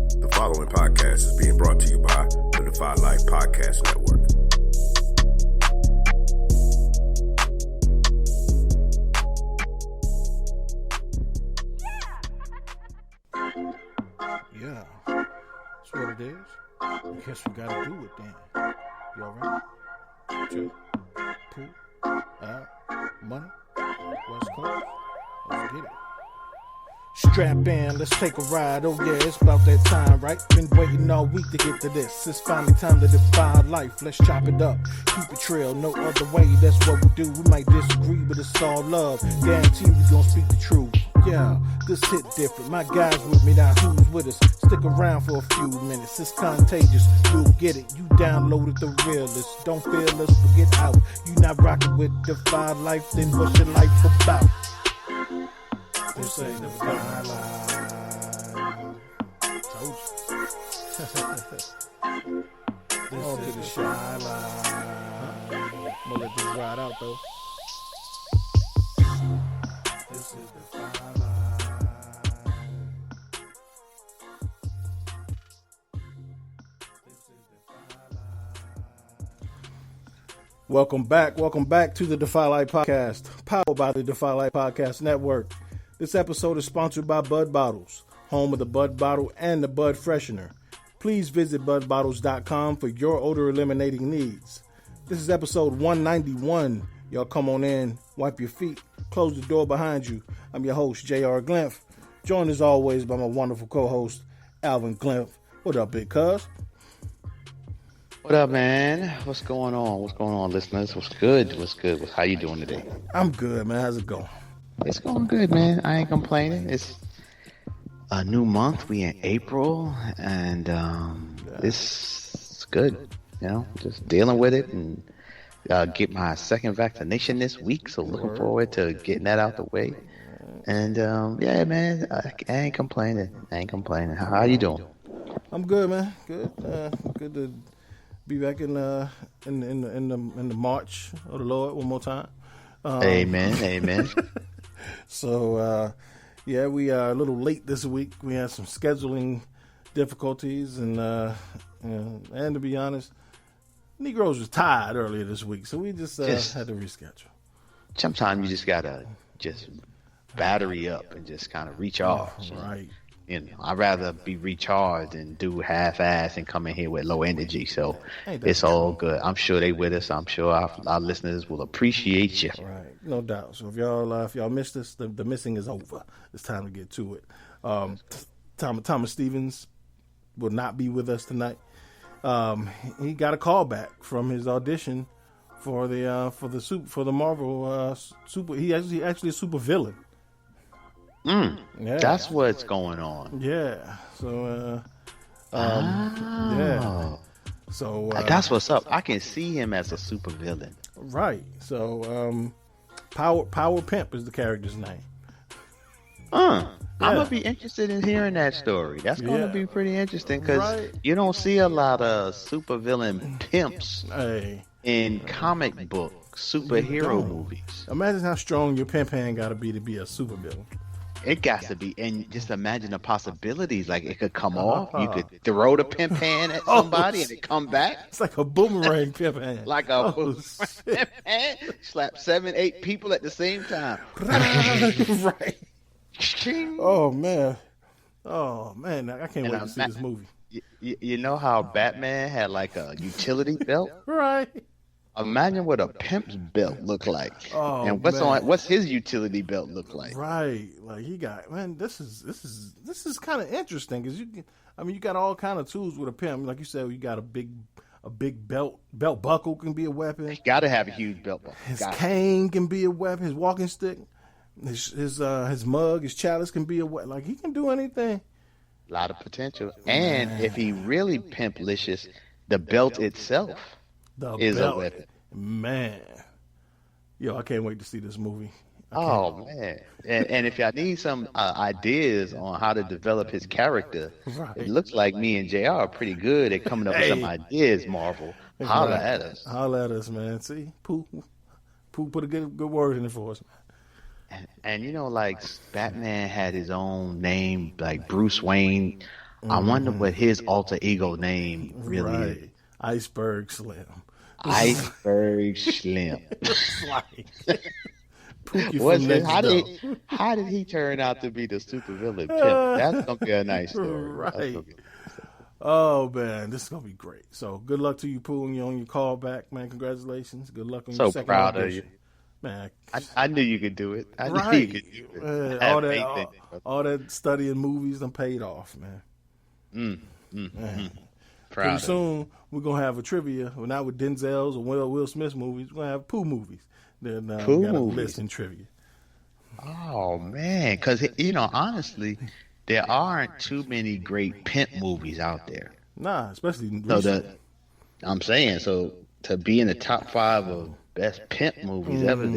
The following podcast is being brought to you by the Defy Life Podcast Network. Yeah, that's what it is. I guess we gotta do it then. You alright? Chill, pool, out, money, West Coast, let's get it. Strap in, let's take a ride. Oh yeah, it's about that time, right? Been waiting all week to get to this. It's finally time to defy life. Let's chop it up, keep it trail, no other way. That's what we do. We might disagree, but it's all love. Guarantee we gon' speak the truth. Yeah, this hit different. My guys with me now. Who's with us? Stick around for a few minutes. It's contagious. You'll get it. You downloaded the realest. Don't feel us, but get out. You not rocking with Defy Life, then what's your life about? This ain't Defy Life. Told you. On to the shy line. I'm gonna let this ride out though. This is Defy Life. Welcome back to the Defy Life Podcast, powered by the Defy Life Podcast Network. This episode is sponsored by Bud Bottles, home of the Bud Bottle and the Bud Freshener. Please visit budbottles.com for your odor eliminating needs. This is episode 191. Y'all come on in, wipe your feet, close the door behind you. I'm your host, J.R. Glimph, joined as always by my wonderful co-host, Alvin Glimph. What up, big cuz? What up, man? What's going on, listeners? What's good? How you doing today? I'm good, man. How's it going? It's going good, man. I ain't complaining. It's a new month. We in April, and it's good. You know, just dealing with it, and get my second vaccination this week. So looking forward to getting that out the way. And yeah, man, I ain't complaining. How you doing? I'm good, man. Good. Good to be back in the march of the Lord one more time. Amen. So yeah, we are a little late this week. We had some scheduling difficulties, and to be honest, Negroes was tired earlier this week, so we just had to reschedule. Sometimes you just gotta battery up and just kind of recharge. Right. You know, I'd rather be recharged than do half-ass and come in here with low energy. So it's all good. I'm sure they with us. I'm sure our listeners will appreciate you. Right, no doubt. So if y'all missed us, the missing is over. It's time to get to it. Thomas Stevens will not be with us tonight. He got a call back from his audition for the Marvel super. He actually a super villain. Yeah. That's what's going on. Yeah. So, yeah. So that's what's up. I can see him as a super villain. Right. So, Power Pimp is the character's name. I'm gonna be interested in hearing that story. That's gonna be pretty interesting because you don't see a lot of super villain pimps in comic book superhero movies. Imagine how strong your pimp hand got to be a super villain. It got to be, and just imagine the possibilities. Like it could come off. You could throw the pimp hand at somebody and it come back. It's like a boomerang pimp hand. Like a boomerang pimp hand. Slap 7-8 people at the same time. Right. Oh man, I can't wait to see this movie. You know how Batman had like a utility belt? Right. Imagine what a pimp's belt look like, and what's his utility belt look like? Right, like he got This is kind of interesting because you got all kind of tools with a pimp. Like you said, you got a big belt buckle can be a weapon. You got to have a huge belt buckle. His cane can be a weapon. His walking stick, his mug, his chalice can be a weapon. Like he can do anything. A lot of potential, and if he really pimp-licious, the belt itself. A weapon. Man. Yo, I can't wait to see this movie. Man. And if y'all need some ideas on how to develop his character, it looks like me and JR are pretty good at coming up with some ideas, Marvel. Holla at us. Holla at us, man. See? Pooh put a good word in it for us, man. And you know, like Batman had his own name, like Bruce Wayne. I wonder what his alter ego name really is. Iceberg Slim. Iceberg Slim. It's like Pookie What's from his, next door. how did he turn out to be the supervillain Pimp? That's gonna be a nice story. Right. Oh man, this is gonna be great. So good luck to you, Pooh, on your call back, man. Congratulations. Good luck on your second proud audition. of you. Man, I knew you could do it. I knew you could do it. All that studying movies done paid off, man. Pretty soon we're gonna have a trivia. Well, not with Denzel's or Will Smith's movies. We're gonna have Pooh movies. Then we got a list in trivia. Oh man, because honestly, there aren't too many great pimp movies out there. Nah, especially recently. I'm saying to be in the top 5 of best pimp movies ever.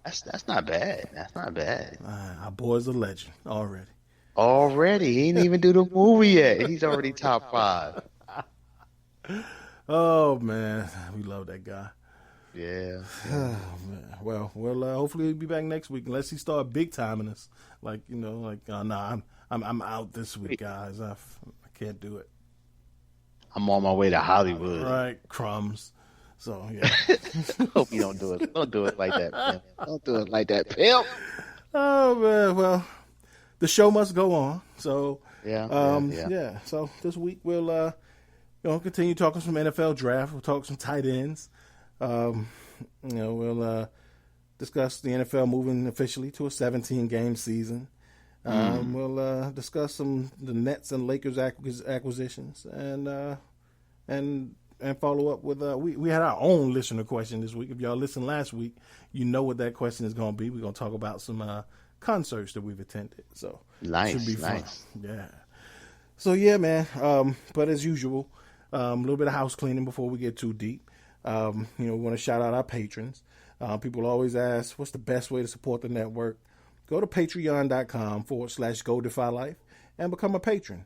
That's not bad. That's not bad. Our boy's a legend already. Already, he didn't even do the movie yet. He's already top 5. Oh man, we love that guy. Yeah. Oh, man. Well, hopefully he'll be back next week unless he start big timing us. I'm out this week, guys. I can't do it. I'm on my way to Hollywood. Right, crumbs. So yeah. Hope you don't do it. Don't do it like that, Pimp. Don't do it like that, Pimp. Oh man, well, the show must go on. So yeah. So this week we'll continue talking some NFL draft. We'll talk some tight ends. We'll discuss the NFL moving officially to a 17-game season. We'll discuss the Nets and Lakers acquisitions, and follow up with we had our own listener question this week. If y'all listened last week, you know what that question is going to be. We're going to talk about some concerts that we've attended. So nice, should be fun. Nice. Yeah. So yeah, man. But as usual, a little bit of house cleaning before we get too deep. We want to shout out our patrons. People always ask, what's the best way to support the network? Go to patreon.com/GoDefyLife and become a patron.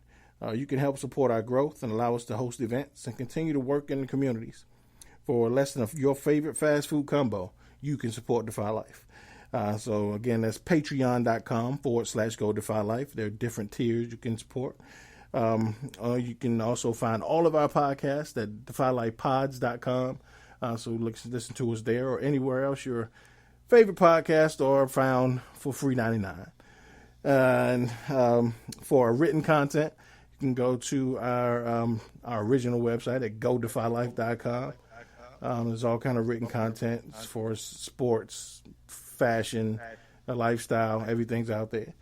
You can help support our growth and allow us to host events and continue to work in the communities. For less than your favorite fast food combo, you can support Defy Life. So again, that's patreon.com/GoDefyLife. There are different tiers you can support. You can also find all of our podcasts at DefyLifePods.com. So listen to us there or anywhere else your favorite podcast are found for free $99. And for our written content, you can go to our original website at GoDefyLife.com. There's all kind of written content for sports, fashion, lifestyle, everything's out there.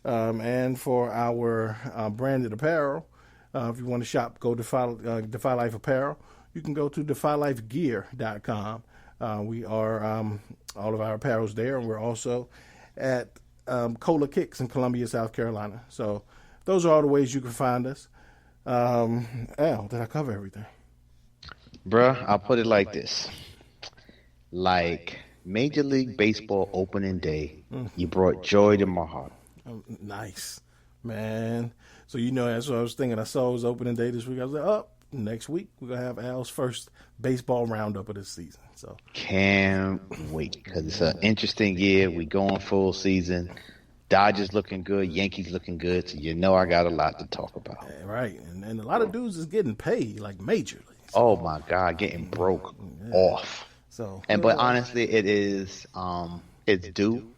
And for our branded apparel, if you want to shop, go to Defy Life Apparel. You can go to DefyLifeGear.com. We are all of our apparel's there, and we're also at Cola Kicks in Columbia, South Carolina. So those are all the ways you can find us. Al, did I cover everything? Bruh, I'll put it like this. Like Major League Baseball opening day, you brought joy to my heart. Nice, man. So that's what I was thinking. I saw it was opening day this week. I was like, next week we're gonna have Al's first baseball roundup of this season. So can't wait because it's an interesting year. We going full season. Dodgers looking good, Yankees looking good. So I got a lot to talk about. Yeah, right, and a lot of dudes is getting paid like majorly. So. Oh my God, getting broke off. So, but honestly, it is it's due.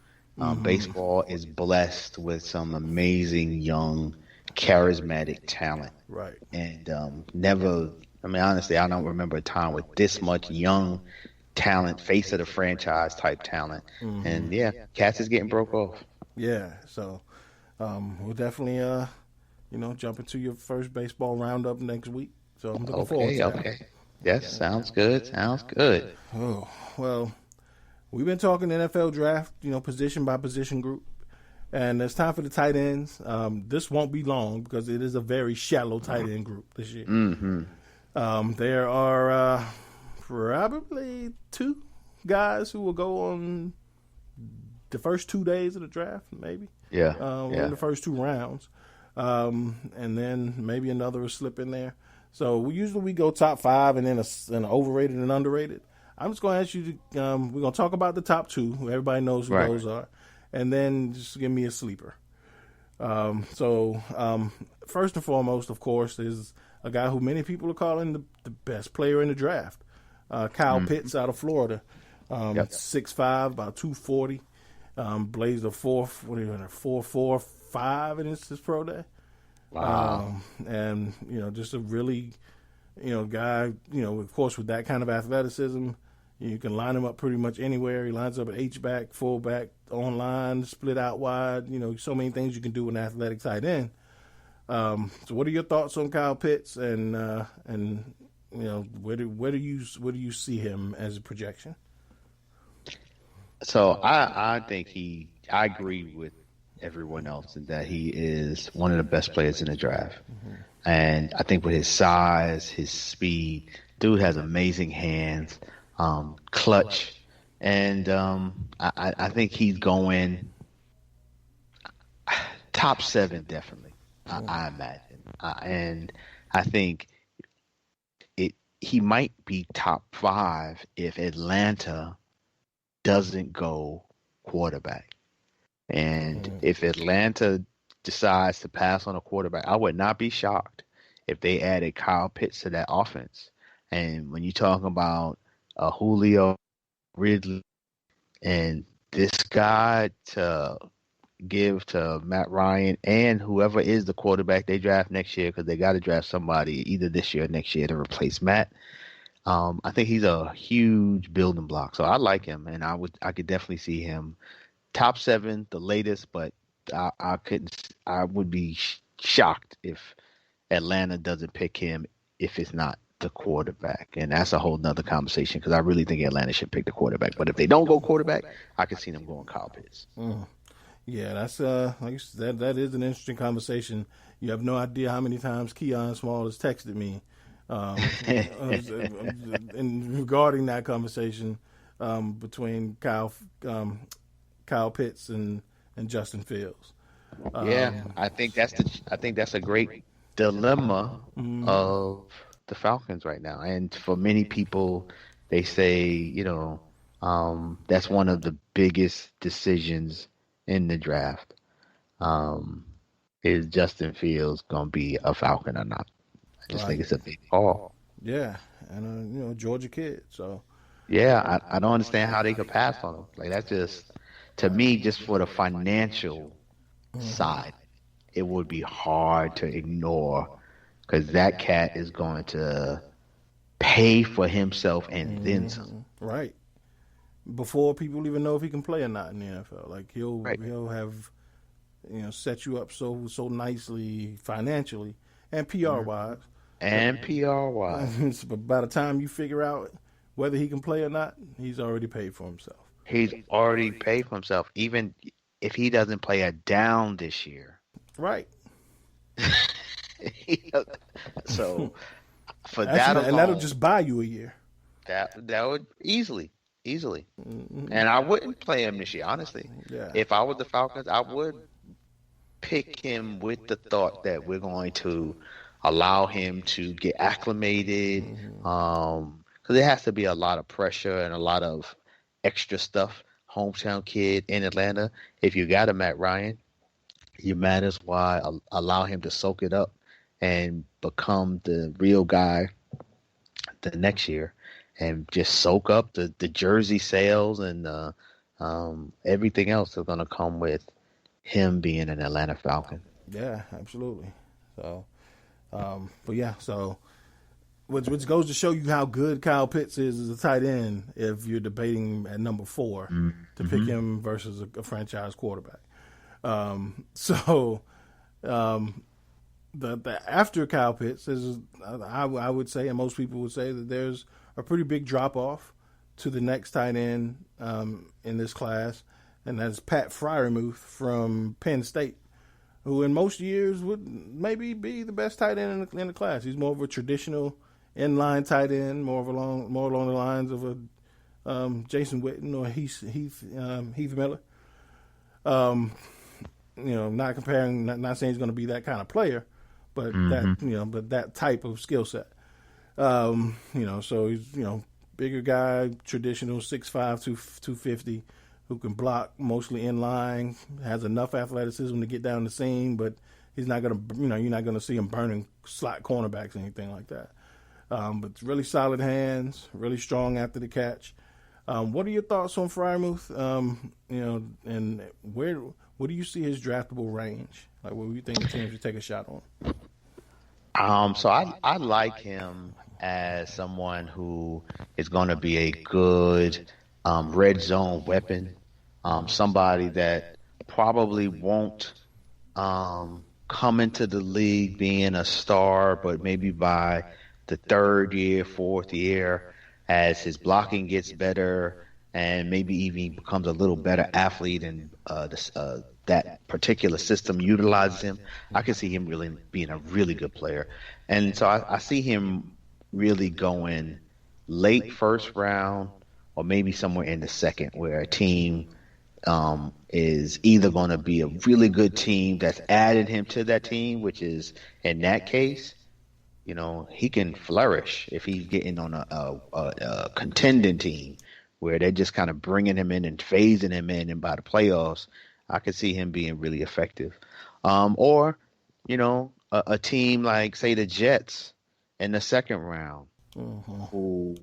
Baseball is blessed with some amazing young, charismatic talent. Right. And honestly, I don't remember a time with this much young talent, face of the franchise type talent. And Cats is getting broke off. Yeah. So we'll definitely jump into your first baseball roundup next week. So I'm looking forward to that. Okay. Yes, sounds good. Oh, well, we've been talking NFL draft, position by position group. And it's time for the tight ends. This won't be long because it is a very shallow tight end group this year. There are probably 2 guys who will go on the first 2 days of the draft, maybe. In the first 2 rounds. And then maybe another will slip in there. So we go top 5 and then an overrated and underrated. I'm just going to ask you to, we're going to talk about the top 2. Everybody knows who those are. And then just give me a sleeper. First and foremost, of course, is a guy who many people are calling the best player in the draft. Kyle Pitts out of Florida, 6'5", about 240. Blazed a 4.45 in his pro day. Wow. And just a really, guy. Of course, with that kind of athleticism, you can line him up pretty much anywhere. He lines up at H-back, fullback, online, split out wide. So many things you can do with an athletic tight end. So, what are your thoughts on Kyle Pitts, and where do you see him as a projection? So I think I agree with everyone else in that he is one of the best players in the draft. And I think with his size, his speed, dude has amazing hands, clutch. And I think he's going top 7, definitely, I imagine. And I think he might be top 5 if Atlanta doesn't go quarterback. And if Atlanta decides to pass on a quarterback, I would not be shocked if they added Kyle Pitts to that offense. And when you talk about Julio Ridley and this guy to give to Matt Ryan and whoever is the quarterback they draft next year, because they got to draft somebody either this year or next year to replace Matt. I think he's a huge building block. So I like him, and I could definitely see him top 7, the latest, but I would be shocked if Atlanta doesn't pick him if it's not the quarterback. And that's a whole nother conversation, because I really think Atlanta should pick the quarterback. But if they don't go quarterback, I could see them going Kyle Pitts. Yeah, that's like you said, that is an interesting conversation. You have no idea how many times Keon Small has texted me in regarding that conversation between Kyle Pitts and Justin Fields. I think that's a great dilemma of the Falcons right now. And for many people, they say, that's one of the biggest decisions in the draft. Is Justin Fields going to be a Falcon or not? I just think it's a big call. Yeah, and Georgia kid. So yeah, I don't understand how they could pass on him. Like, that's just, to me, just for the financial side, it would be hard to ignore, because that cat is going to pay for himself and then some. Right. Before people even know if he can play or not in the NFL, like he'll have set you up so nicely financially and PR wise. But by the time you figure out whether he can play or not, he's already paid for himself. He's already paid for himself, even if he doesn't play a down this year. Right. So for that alone, and that'll just buy you a year. That would easily. And I wouldn't play him this year, honestly. Yeah. If I was the Falcons, I would pick him with the thought that we're going to allow him to get acclimated, because there has to be a lot of pressure and a lot of extra stuff. Hometown kid in Atlanta. If you got a Matt Ryan, you might as well allow him to soak it up and become the real guy the next year, and just soak up the jersey sales and everything else that's going to come with him being an Atlanta Falcon. Yeah, absolutely. So, so which goes to show you how good Kyle Pitts is as a tight end if you're debating at number 4 to pick him versus a franchise quarterback. The after Kyle Pitts is, I would say, and most people would say, that there's a pretty big drop off to the next tight end in this class, and that's Pat Fryermuth from Penn State, who in most years would maybe be the best tight end in the class. He's more of a traditional inline tight end, more along the lines of a Jason Witten or Heath Miller. Not comparing, not saying he's going to be that kind of player, but that type of skill set. So he's, bigger guy, traditional 6'5", 250, who can block mostly in line, has enough athleticism to get down the seam, but he's not gonna, you're not gonna see him burning slot cornerbacks or anything like that. But really solid hands, really strong after the catch. What are your thoughts on Frymouth? And what do you see his draftable range? Like, what do you think the team should take a shot on? So I like him as someone who is going to be a good red zone weapon. Somebody that probably won't come into the league being a star, but maybe by the third year, fourth year, as his blocking gets better and maybe even becomes a little better athlete and that particular system utilizes him, I can see him really being a really good player. And so I see him really going late first round or maybe somewhere in the second, where a team is either going to be a really good team that's added him to that team, which is, in that case, he can flourish if he's getting on a contending team where they're just kind of bringing him in and phasing him in, and by the playoffs, I could see him being really effective. Or, a team like, say, the Jets in the second round, who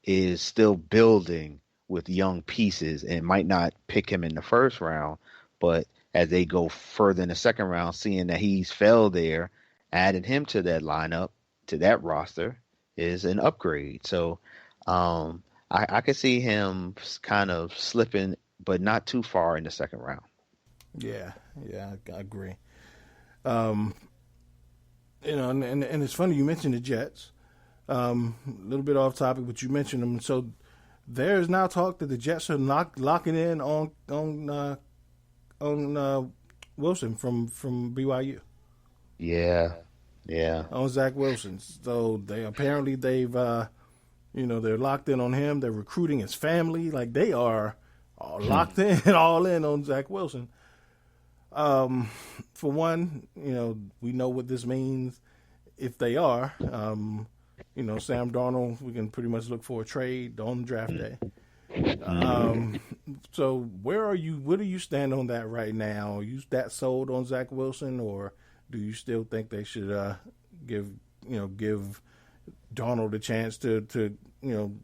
is still building with young pieces and might not pick him in the first round, but as they go further in the second round, seeing that he's fell there, adding him to that lineup, to that roster, is an upgrade. So I could see him kind of slipping, but not too far in the second round. Yeah, I agree. And it's funny you mentioned the Jets. A little bit off topic, but you mentioned them. So there's now talk that the Jets are locking in on Wilson from BYU. Yeah. On Zach Wilson. So they've they're locked in on him. They're recruiting his family. Like, they are locked in, all in on Zach Wilson. For one, we know what this means if they are. Sam Darnold, we can pretty much look for a trade on draft day. So where are you? Where do you stand on that right now? Are you that sold on Zach Wilson, or do you still think they should give Darnold a chance to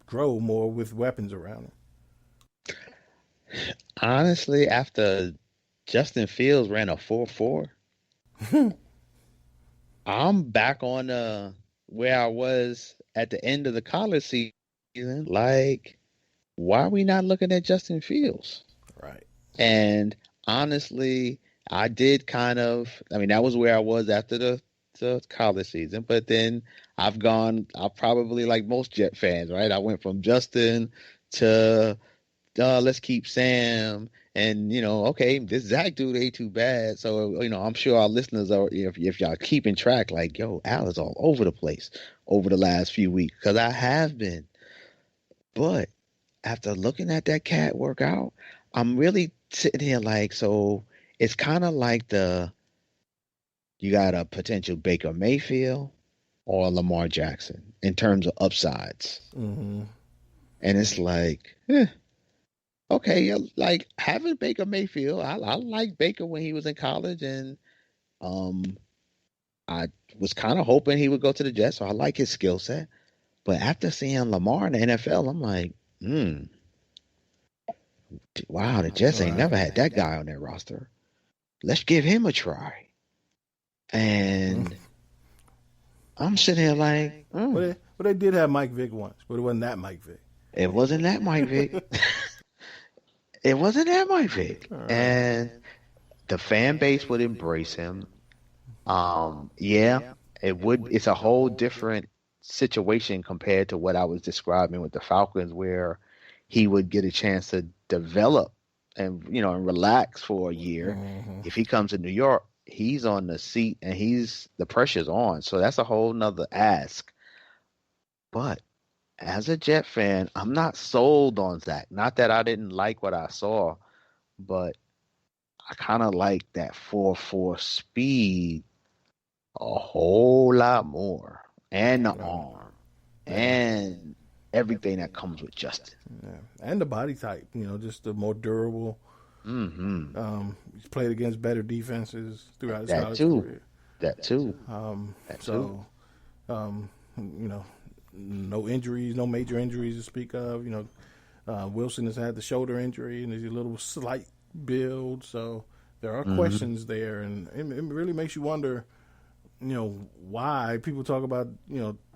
grow more with weapons around him? Honestly, after Justin Fields ran a 4.4, I'm back on where I was at the end of the college season. Like, why are we not looking at Justin Fields? Right. And honestly, I did that was where I was after the college season. But then I've probably, like most Jet fans, right? I went from Justin to let's keep Sam. And, okay, this Zach dude ain't too bad. So, I'm sure our listeners are, if y'all keeping track, like, yo, Al is all over the place over the last few weeks, because I have been. But after looking at that cat workout, I'm really sitting here like, so it's kind of like you got a potential Baker Mayfield or Lamar Jackson in terms of upsides. Mm-hmm. And it's like, okay, like having Baker Mayfield, I liked Baker when he was in college, and I was kind of hoping he would go to the Jets, so I like his skill set. But after seeing Lamar in the NFL, I'm like, wow, the Jets ain't never had that guy on their roster. Let's give him a try. And I'm sitting here like, Well, they did have Mike Vick once, but it wasn't that Mike Vick. It wasn't that Mike Vick. It wasn't that Mike Vick. Right. And the fan base would embrace him. It would. It's a whole different situation compared to what I was describing with the Falcons, where he would get a chance to develop and relax for a year. Mm-hmm. If he comes to New York, he's on the seat and the pressure's on. So that's a whole nother ask. But as a Jet fan, I'm not sold on Zach. Not that I didn't like what I saw, but I kind of like that 4.4 speed a whole lot more, and the arm, and everything that comes with Justin. Yeah. And the body type, just the more durable. He's played against better defenses throughout his college career. That too. No injuries, no major injuries to speak of. Wilson has had the shoulder injury and he's a little slight build, so there are questions there, and it really makes you wonder, why people talk about,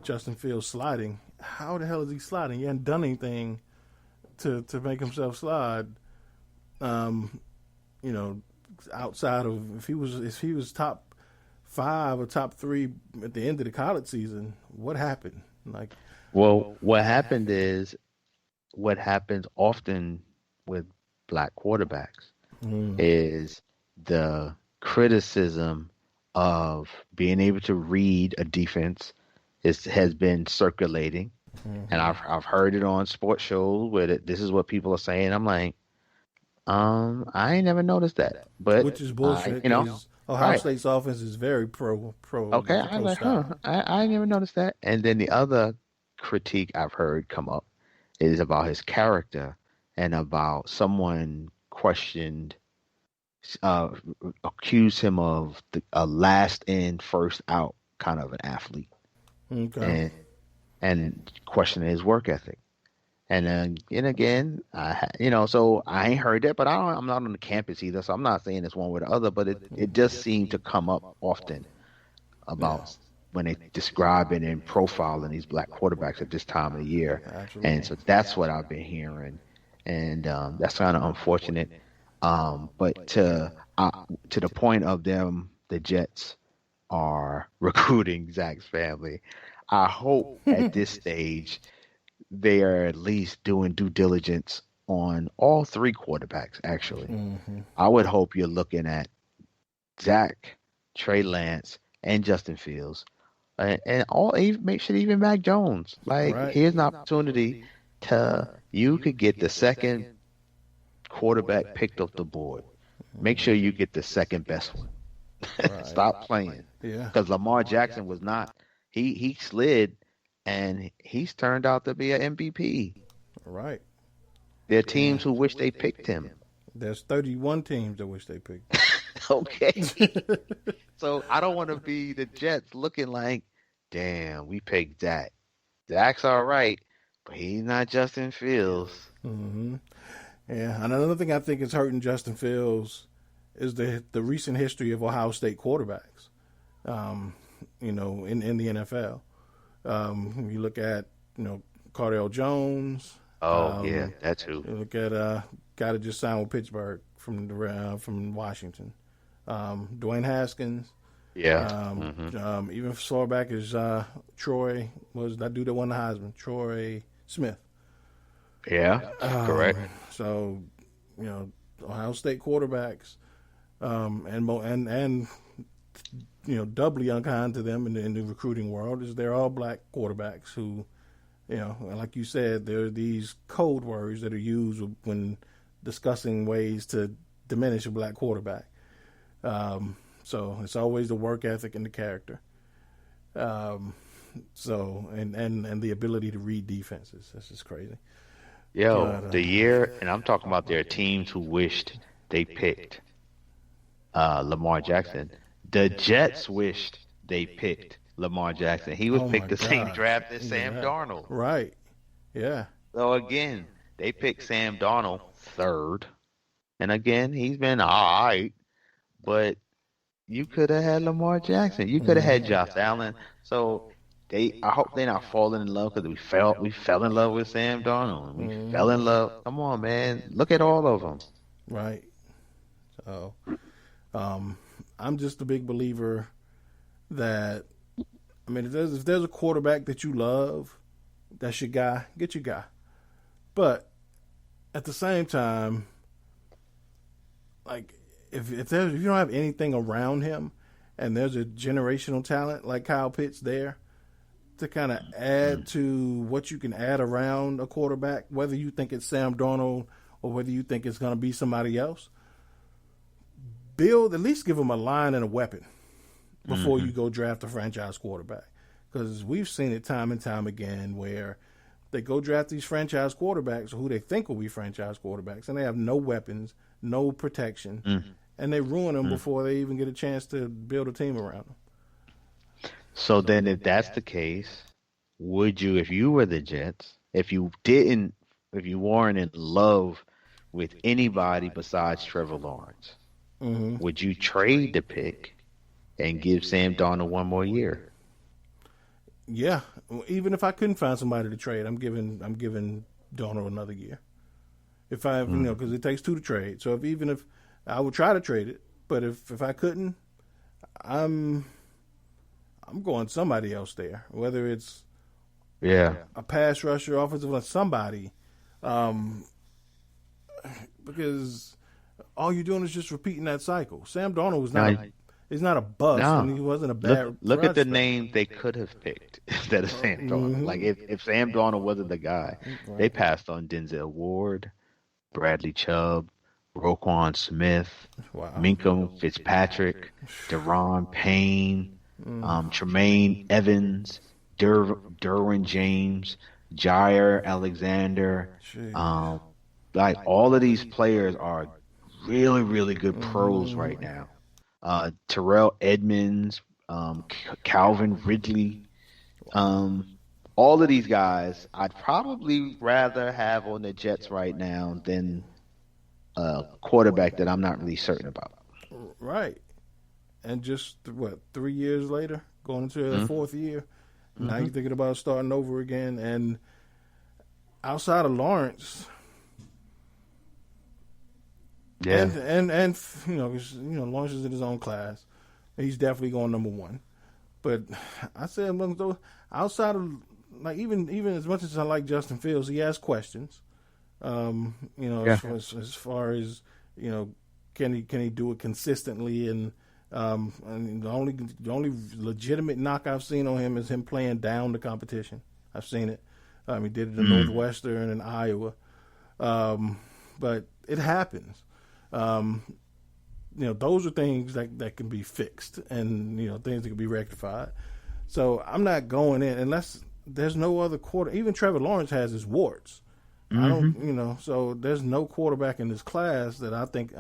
Justin Fields sliding. How the hell is he sliding? He hadn't done anything to make himself slide. Outside of if he was top 5 or top 3 at the end of the college season, what happened? What happened is what happens often with black quarterbacks is the criticism of being able to read a defense has been circulating, and I've heard it on sports shows where this is what people are saying. I'm like, I ain't never noticed that, but which is bullshit. Ohio State's offense is very pro. Okay, I'm like, I never noticed that. And then the other critique I've heard come up is about his character and about someone accused him of a last in, first out kind of an athlete. Okay. And questioning his work ethic. And again, so I ain't heard that, but I'm not on the campus either, so I'm not saying it's one way or the other, but it does seem to come up often about when they describing and profiling these black quarterbacks at this time of the year. Absolutely. And so that's what I've been hearing, and that's kind of unfortunate. But to the point of the Jets are recruiting Zach's family, I hope at this stage they are at least doing due diligence on all 3 quarterbacks, actually. I would hope you're looking at Zach, Trey Lance, and Justin Fields, and make sure even Mac Jones. Here's an opportunity you could get the second quarterback picked off the board. Make sure you get the second best one. Right. Stop playing. Yeah. Because Lamar Jackson was not. He slid, and he's turned out to be an MVP. Right. There are teams who wish they picked him. There's 31 teams that wish they picked him. Okay. So I don't want to be the Jets looking like, damn, we picked Zach. Zach's all right, but he's not Justin Fields. Mm-hmm. Yeah, and another thing I think is hurting Justin Fields is the recent history of Ohio State quarterbacks, in the NFL. You look at, Cardell Jones. That too. You look at guy that just signed with Pittsburgh from Washington. Dwayne Haskins. Yeah. Even as far back as Troy was that dude that won the Heisman, Troy Smith. Yeah, correct. So, Ohio State quarterbacks, and doubly unkind to them in the recruiting world is they're all black quarterbacks who, like you said, there are these code words that are used when discussing ways to diminish a black quarterback. So it's always the work ethic and the character. So and the ability to read defenses. That's just crazy. The year, and I'm talking about there are teams who wished they picked Lamar Jackson. The Jets wished they picked Lamar Jackson. He was picked the same draft as Sam Darnold. Right. Yeah. So again, they picked Sam Darnold 3rd. And again, he's been all right. But you could have had Lamar Jackson. You could have had Josh Allen. So I hope they're not falling in love because we fell in love with Sam Darnold. We fell in love. Come on, man. Look at all of them. Right. So, I'm just a big believer that, if there's a quarterback that you love, that's your guy, get your guy. But at the same time, if you don't have anything around him and there's a generational talent like Kyle Pitts there, to kind of add to what you can add around a quarterback, whether you think it's Sam Darnold or whether you think it's going to be somebody else, at least give him a line and a weapon before you go draft a franchise quarterback. Because we've seen it time and time again where they go draft these franchise quarterbacks who they think will be franchise quarterbacks, and they have no weapons, no protection, and they ruin them before they even get a chance to build a team around them. So then, if that's the case, would you, if you were the Jets, if you weren't in love with anybody besides Trevor Lawrence, would you trade the pick and give Sam Darnold one more year? Yeah, even if I couldn't find somebody to trade, I'm giving Darnold another year. If I, because it takes two to trade. So even if I would try to trade it, but if I couldn't, I'm going somebody else there. Whether it's a pass rusher, offensive line, somebody, because all you're doing is just repeating that cycle. Sam Darnold was not. He's not a bust, and he wasn't a bad. Look at the name they could have picked instead of Sam Darnold. Like if Sam Darnold wasn't the guy, they passed on Denzel Ward, Bradley Chubb, Roquan Smith, Minka Fitzpatrick, Deron Payne, Tremaine Evans, Derwin James, Jair Alexander. Like all of these players are really, really good pros right now. Terrell Edmonds, Calvin Ridley, all of these guys I'd probably rather have on the Jets right now than a quarterback that I'm not really certain about. Right. And just, 3 years later, going into the fourth year, now you're thinking about starting over again. And outside of Lawrence, and Lawrence is in his own class. He's definitely going number one. But I said, outside of, like, even as much as I like Justin Fields, he has questions. As far as can he do it consistently? And the only legitimate knock I've seen on him is him playing down the competition. I've seen it. He did it in Northwestern and Iowa, but it happens. Those are things that can be fixed, and things that can be rectified. So I'm not going in unless there's no other quarter. Even Trevor Lawrence has his warts. I don't, so there's no quarterback in this class that I think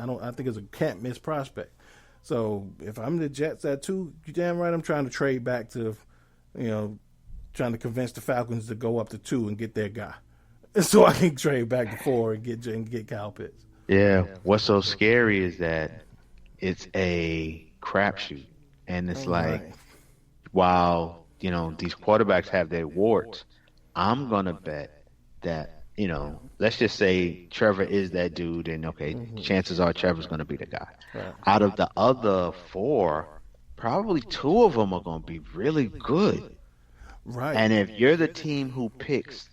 is a can't miss prospect. So if I'm the Jets at 2, you're damn right I'm trying to trade back to, trying to convince the Falcons to go up to 2 and get their guy, so I can trade back to 4 and get Kyle Pitts. Yeah, what's so scary is that it's a crapshoot, and it's while these quarterbacks have their warts, I'm gonna bet that let's just say Trevor is that dude, and chances are Trevor's gonna be the guy. Right. Out of the other 4, probably 2 of them are gonna be really good. Right. And if you're the team who picks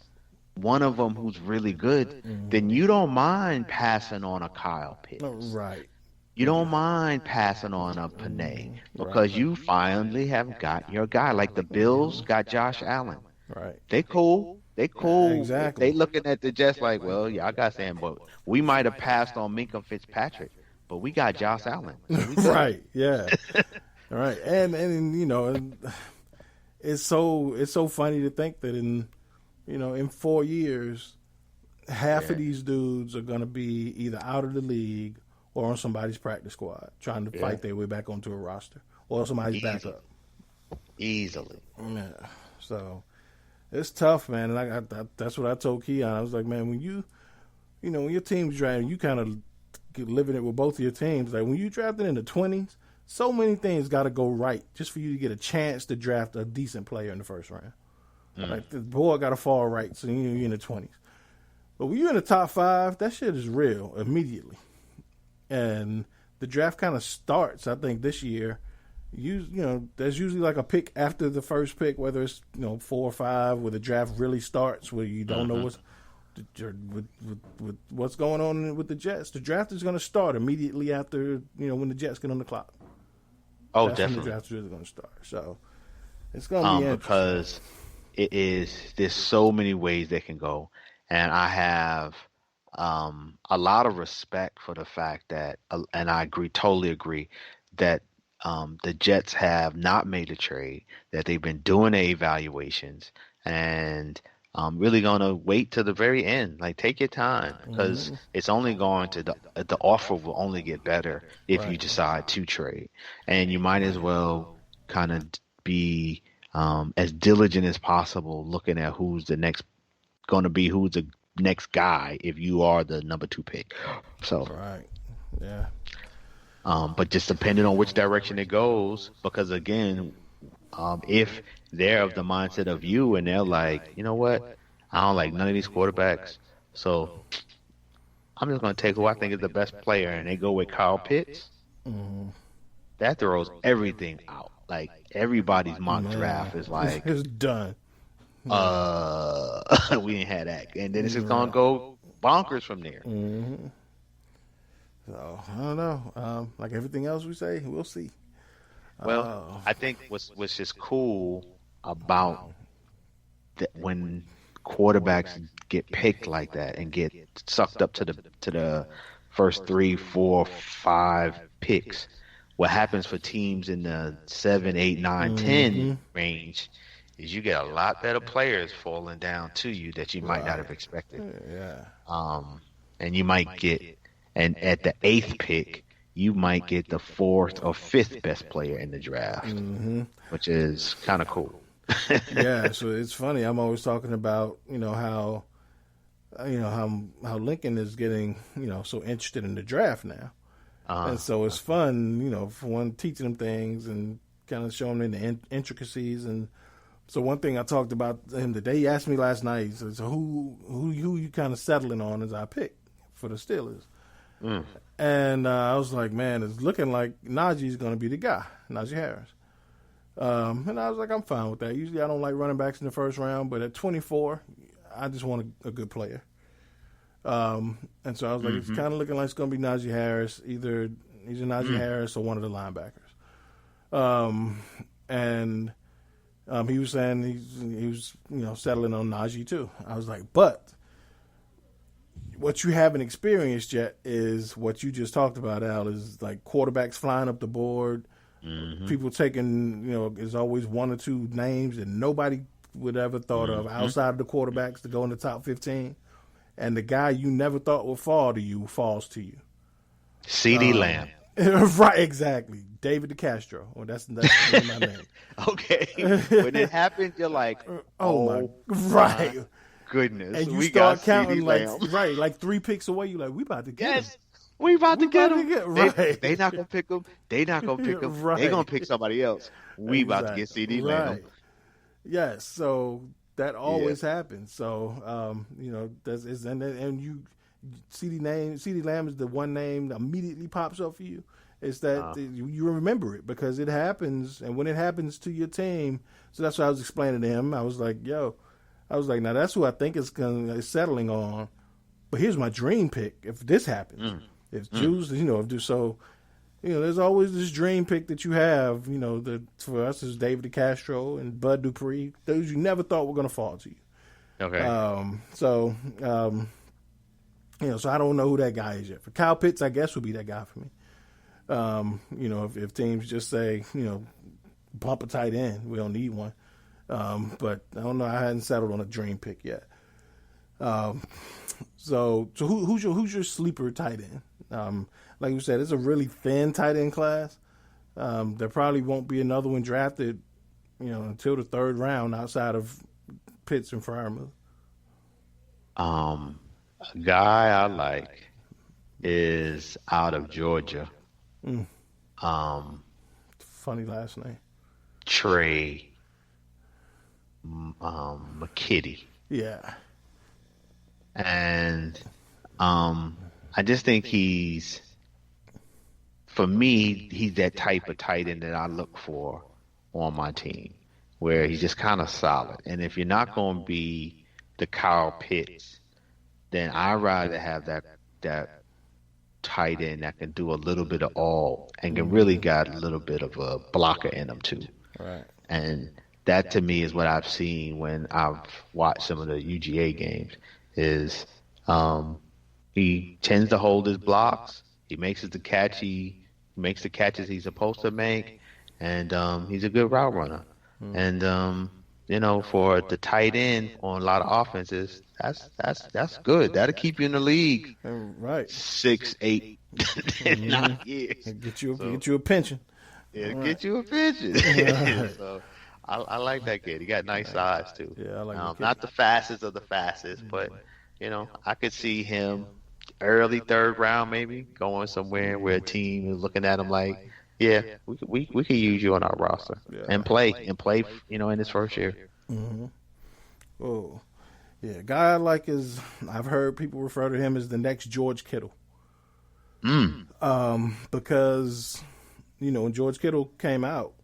one of them who's really good, then you don't mind passing on a Kyle Pitts. Right. You don't mind passing on a Panay because you finally have got your guy. Like the Bills got Josh Allen. Right. They cool. Exactly. They looking at the Jets like, well, yeah, I got Sam, but we might have passed on Minka Fitzpatrick, but we got Josh Allen. So right. Yeah. All right. And it's so funny to think that in 4 years, half of these dudes are going to be either out of the league or on somebody's practice squad trying to fight their way back onto a roster or somebody's backup. Easily. Yeah. So it's tough, man. And that's what I told Keon. I was like, man, when when your team's drafting, you kind of living it with both of your teams. Like when you drafted in the 20s, so many things got to go right just for you to get a chance to draft a decent player in the first round. Like the boy got to fall right, so you're in the 20s. But when you're in the top 5, that shit is real immediately. And the draft kind of starts, I think, this year. There's usually like a pick after the first pick, whether it's 4 or 5, where the draft really starts, where you don't know what's going on with the Jets. The draft is going to start immediately after when the Jets get on the clock. Oh, That's definitely. When the draft is really going to start. So it's going to be interesting. Because there's so many ways they can go, and I have a lot of respect for the fact that, and I totally agree that the Jets have not made a trade, that they've been doing their evaluations, and I'm really gonna wait to the very end. Like, take your time, because it's only going to the offer will only get better if you decide to trade, and you might as well kind of be as diligent as possible, looking at who's the next guy if you are the number 2 pick. So Right. Yeah. but just depending on which direction it goes, because again, if they're of the mindset of you and they're like, you know what, I don't like none of these quarterbacks, so I'm just going to take who I think is the best player, and they go with Kyle Pitts, that throws everything out. Like, everybody's mock draft is like, it's done. we ain't had that, and then it's just going to go bonkers from there. So I don't know. Like everything else we say, we'll see. Well, I think what's just cool about when quarterbacks get picked like that and get sucked up to the first 3, 4, 5 picks, what happens for teams in the 7, 8, 9, 10 range is you get a lot better players falling down to you that you might not have expected. Yeah. And you might get, and at the 8th pick, you might get the 4th or 5th best player in the draft, which is kind of cool. Yeah, so it's funny. I'm always talking about, how Lincoln is getting, so interested in the draft now. And so it's fun, for one, teaching them things and kind of showing them the intricacies. And so one thing I talked about him today, he asked me last night, he said, so who you kind of settling on as I pick for the Steelers? And I was like, man, it's looking like Najee's going to be the guy, Najee Harris. And I was like, I'm fine with that. Usually I don't like running backs in the first round, but at 24, I just want a good player. And so I was like, it's kind of looking like it's going to be Najee Harris, either Najee Harris or one of the linebackers. And he was saying he was settling on Najee too. I was like, but what you haven't experienced yet is what you just talked about, Al, is like quarterbacks flying up the board. People taking, there's always 1 or 2 names that nobody would ever thought of outside of the quarterbacks to go in the top 15. And the guy you never thought would fall to you falls to you. CeeDee Lamb. Right, exactly. David DeCastro. Well, that's my name. Okay. When it happened, you're like, oh my goodness. And you we start got counting CeeDee like 3 picks away. You're like, we about to get him. We about to get him. Right. They not going to pick him. They not going to pick him. Right. They going to pick somebody else. We about to get CeeDee Lamb. Right. Yes, so that always happens. So, and you CeeDee Lamb is the one name that immediately pops up for you. It's that you remember it because it happens, and when it happens to your team, so that's what I was explaining to him. I was like, now that's who I think is settling on. But here's my dream pick if this happens. If Jews, there's always this dream pick that you have, for us is David DeCastro and Bud Dupree, those you never thought were going to fall to you. Okay. So I don't know who that guy is yet. For Kyle Pitts, I guess would be that guy for me. If teams just say, bump a tight end, we don't need one. But I don't know. I hadn't settled on a dream pick yet. So who's your sleeper tight end? Like you said, it's a really thin tight end class. There probably won't be another one drafted, until the 3rd round outside of Pitts and Freiermuth. A guy I like is out of Georgia. Funny last name. Trey McKitty. Yeah. And I just think for me, he's that type of tight end that I look for on my team, where he's just kind of solid. And if you're not going to be the Kyle Pitts, then I'd rather have that tight end that can do a little bit of all and can really got a little bit of a blocker in him too. Right. And that to me is what I've seen when I've watched some of the UGA games is he tends to hold his blocks. He makes the catches he's supposed to make, and he's a good route runner. And for the tight end on a lot of offenses, that's good. That'll keep you in the league Right. 6, 8, and 9 years. Get you a pension. It'll All right. get you a pension. So I like that kid. He got nice size too. Yeah, I like the kid. Not the fastest of the fastest, but I could see him early third round maybe going somewhere where a team is looking at him like, yeah, we could use you on our roster and play in his first year. Mm-hmm. Oh, yeah. A guy I like is, I've heard people refer to him as the next George Kittle. Because when George Kittle came out,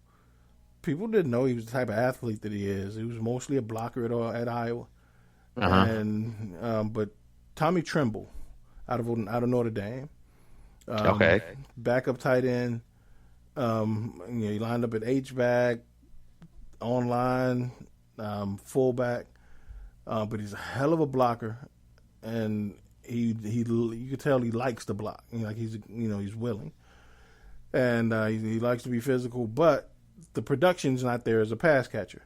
people didn't know he was the type of athlete that he is. He was mostly a blocker at Iowa, and but Tommy Tremble out of Notre Dame, backup tight end. He lined up at H-back, online, fullback, but he's a hell of a blocker, and you could tell he likes to block. He's willing, and he likes to be physical, but the production's not there as a pass catcher.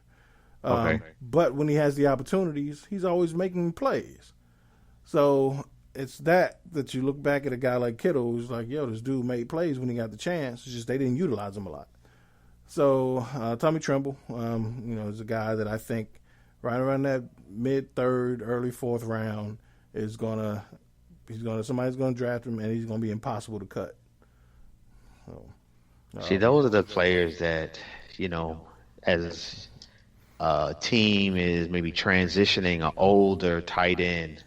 But when he has the opportunities, he's always making plays. So it's that you look back at a guy like Kittle, who's like, yo, this dude made plays when he got the chance. It's just they didn't utilize him a lot. So Tommy Tremble, is a guy that I think right around that mid-third, early fourth round somebody's gonna draft him, and he's gonna be impossible to cut. So, see, those are the players that as a team is maybe transitioning an older tight end.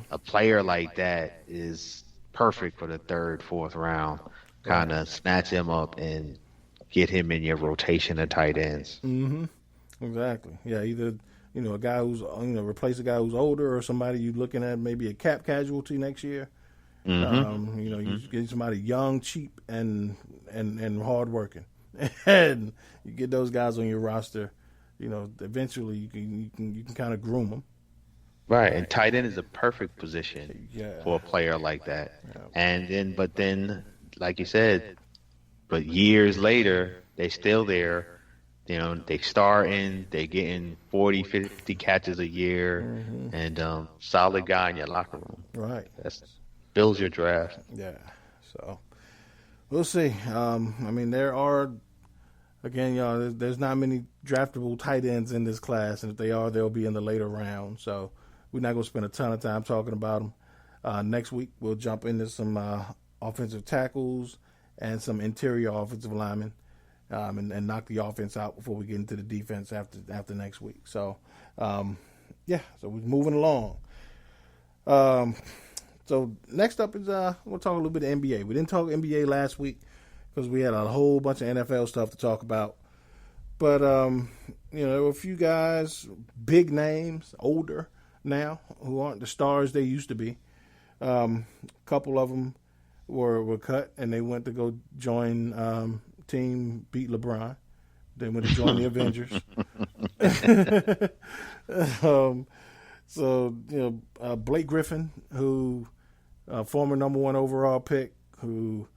A player like that is perfect for the third, fourth round. Kind of snatch him up and get him in your rotation of tight ends. Exactly. Yeah, either a guy who's replace a guy who's older, or somebody you're looking at maybe a cap casualty next year. You get somebody young, cheap, and hardworking, and you get those guys on your roster. Eventually you can kind of groom them. Right, and tight end is a perfect position for a player like that. But then, like you said, but years later, they still there. They starting, they getting 40, 50 catches a year, and solid guy in your locker room. Right. That builds your draft. Yeah, so we'll see. There are, again, there's not many draftable tight ends in this class, and if they are, they'll be in the later round. So we're not going to spend a ton of time talking about them. Next week, we'll jump into some offensive tackles and some interior offensive linemen, and knock the offense out before we get into the defense after next week. So, so we're moving along. So next up is we'll talk a little bit of NBA. We didn't talk NBA last week because we had a whole bunch of NFL stuff to talk about. But there were a few guys, big names, older now, who aren't the stars they used to be. A couple of them were cut, and they went to go join team beat LeBron. They went to join the Avengers. Blake Griffin, who former number 1 overall pick, who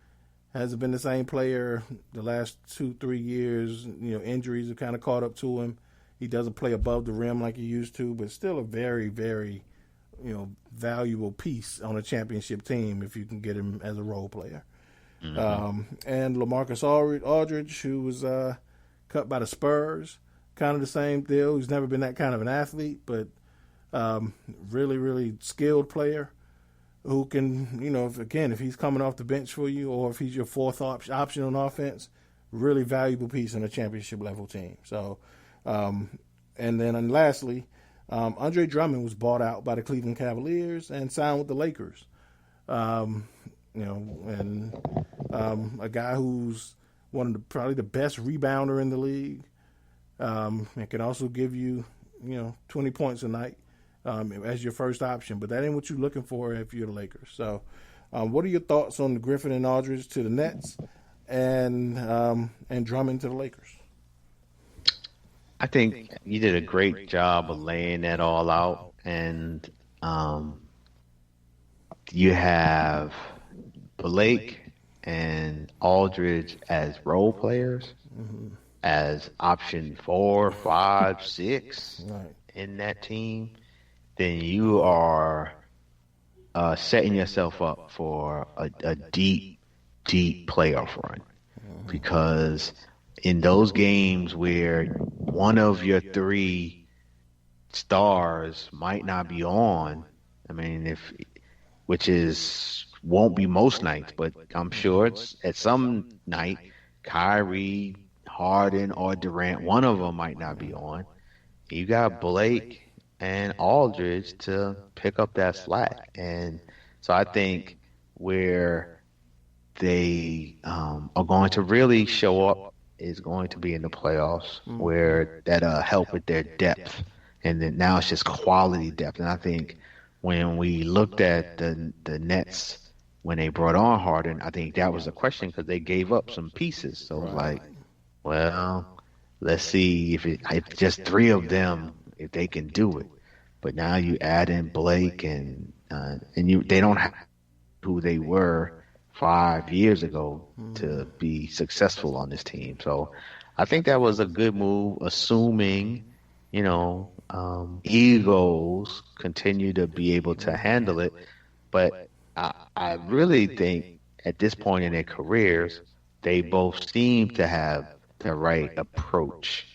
hasn't been the same player the last 2-3 years. Injuries have kind of caught up to him. He doesn't play above the rim like he used to, but still a very, very, valuable piece on a championship team if you can get him as a role player. And LaMarcus Aldridge, who was cut by the Spurs, kind of the same deal. He's never been that kind of an athlete, but really, really skilled player who can, if he's coming off the bench for you, or if he's your fourth option on offense, really valuable piece on a championship level team. So, and lastly, Andre Drummond was bought out by the Cleveland Cavaliers and signed with the Lakers. A guy who's probably the best rebounder in the league, and can also give you, 20 points a night as your first option. But that ain't what you're looking for if you're the Lakers. So, what are your thoughts on the Griffin and Aldridge to the Nets, and Drummond to the Lakers? I think you did a great job of laying that all out, and you have Blake and Aldridge as role players. as option 4, 5, 6 Right. in that team, then you are setting yourself up for a deep, deep playoff run. Because in those games where one of your three stars might not be on, I mean, which is won't be most nights, but I'm sure it's at some night, Kyrie, Harden, or Durant, one of them might not be on. You got Blake and Aldridge to pick up that slack. And so I think where they are going to really show up is going to be in the playoffs, where that'll help with their depth. And then now it's just quality depth. And I think when we looked at the Nets when they brought on Harden, I think that was a question because they gave up some pieces. So it was like, well, let's see if just three of them, if they can do it. But now you add in Blake and they don't have who they were 5 years ago to be successful on this team. So I think that was a good move, assuming, egos continue to be able to handle it. But I really think at this point in their careers, they both seem to have the right approach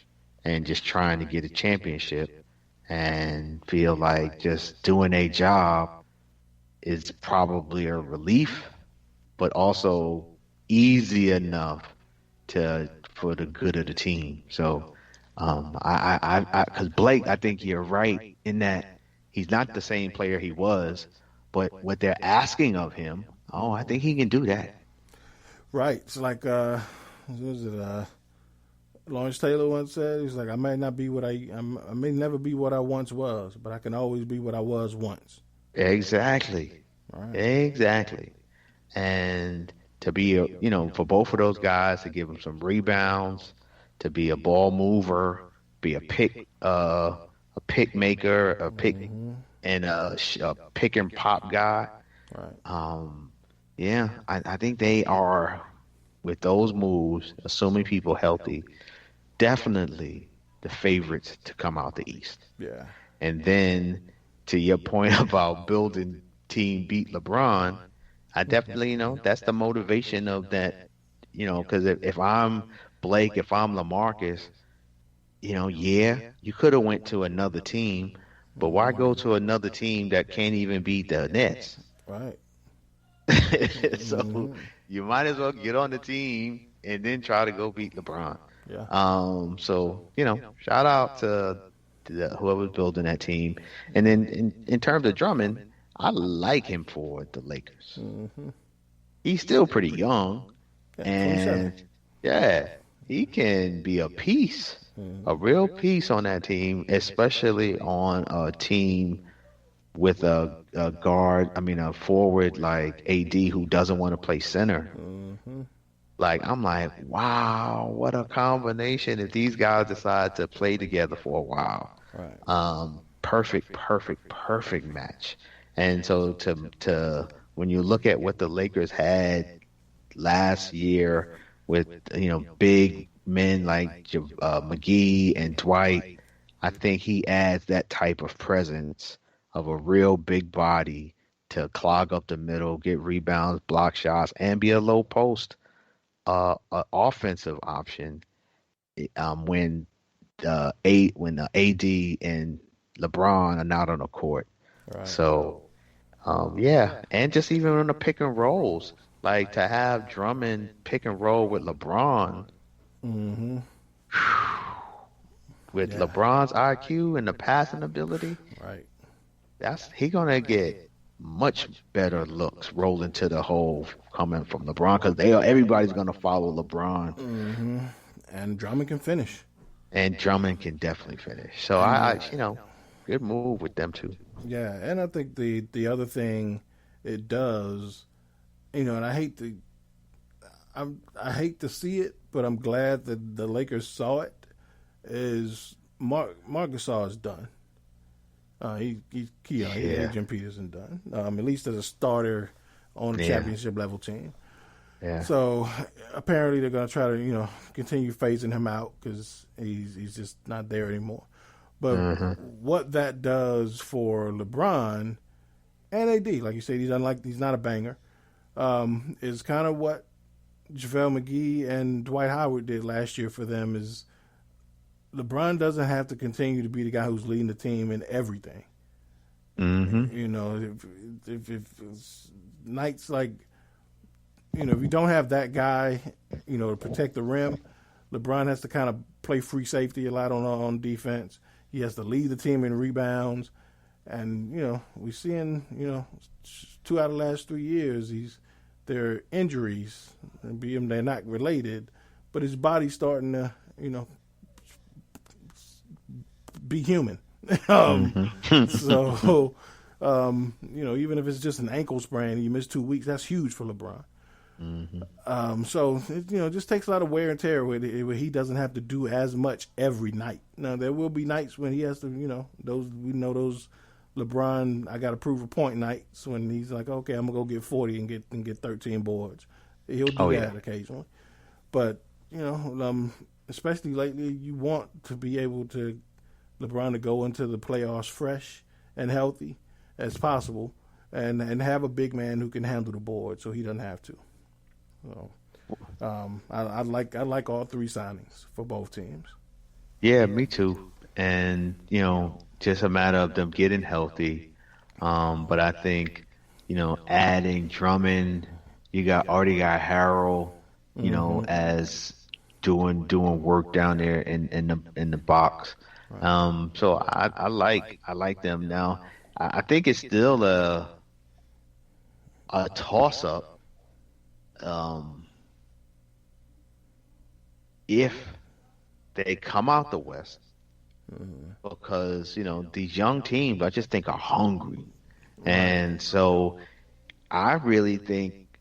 and just trying to get a championship and feel like just doing a job is probably a relief, but also easy enough for the good of the team. So, because Blake, I think you're right in that he's not the same player he was, but what they're asking of him, I think he can do that. Right. It's like, what was it? Lawrence Taylor once said, he's like, I may never be what I once was, but I can always be what I was once. Exactly. Right. Exactly. And to be for both of those guys to give them some rebounds, to be a ball mover, be a pick maker, a pick and a pick and pop guy. Right. Yeah, I think they are, with those moves, assuming people healthy, definitely the favorites to come out the East. Yeah. And then to your point about building team beat LeBron, I definitely, that's the motivation of that, because if I'm Blake, if I'm LaMarcus, you could have went to another team, but why go to another team that can't even beat the Nets? Right. So you might as well get on the team and then try to go beat LeBron. Yeah. So, shout out to whoever's building that team. And then in terms of Drummond, I like him for the Lakers. He's still pretty young, and 27. he can be a piece, a real piece on that team, especially on a team with a forward like AD who doesn't want to play center. Like, I'm like, wow, what a combination if these guys decide to play together for a while. Right. Perfect match. And so to when you look at what the Lakers had last year with, big men like McGee and Dwight, I think he adds that type of presence of a real big body to clog up the middle, get rebounds, block shots, and be a low post offensive option when the AD and LeBron are not on the court. Right. So and just even on the pick and rolls, like to have Drummond pick and roll with LeBron, with LeBron's IQ and the passing ability, right, he gonna get much better looks rolling to the hole coming from LeBron because everybody's gonna follow LeBron. And Drummond can finish. And Drummond can definitely finish. So I good move with them too. Yeah, and I think the other thing it does, and I hate to see it, but I'm glad that the Lakers saw it. Is Marc Gasol is done. Adrian Peterson done. At least as a starter on a championship level team. Yeah. So apparently they're going to try to, continue phasing him out because he's just not there anymore. But what that does for LeBron and AD, like you said, he's not a banger, is kind of what JaVale McGee and Dwight Howard did last year for them. Is LeBron doesn't have to continue to be the guy who's leading the team in everything. If it's nights like, if you don't have that guy, to protect the rim, LeBron has to kind of play free safety a lot on defense. He has to lead the team in rebounds. And, we're seeing, 2 out of the last 3 years, they're injuries. They're not related, but his body's starting to, be human. So, even if it's just an ankle sprain and you miss 2 weeks, that's huge for LeBron. So it, just takes a lot of wear and tear where he doesn't have to do as much every night. Now there will be nights when he has to, those LeBron, I got to prove a point nights when he's like, okay, I'm gonna go get 40 and get 13 boards. He'll do that occasionally, but especially lately, you want to be able to LeBron to go into the playoffs fresh and healthy as possible, and have a big man who can handle the board, so he doesn't have to. So, I like all 3 signings for both teams. Yeah, me too. And just a matter of them getting healthy. But I think adding Drummond, you already got Harrell, as doing work down there in the box. Right. So I like them now. I think it's still a toss up. If they come out the West, because these young teams, I just think, are hungry, and so I really think,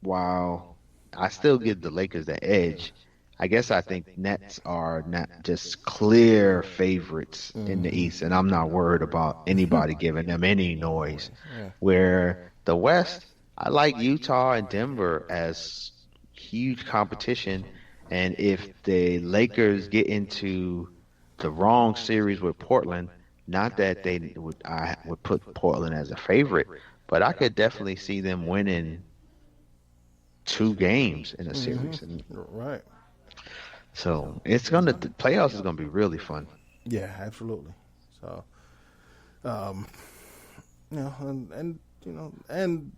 while I still give the Lakers the edge, I guess I think Nets are not just clear favorites in the East, and I'm not worried about anybody giving them any noise. Where the West, I like Utah and Denver as huge competition, and if the Lakers get into the wrong series with Portland, not that I would put Portland as a favorite, but I could definitely see them winning 2 games in a series. Right. So the playoffs is gonna be really fun. Yeah, absolutely. So, and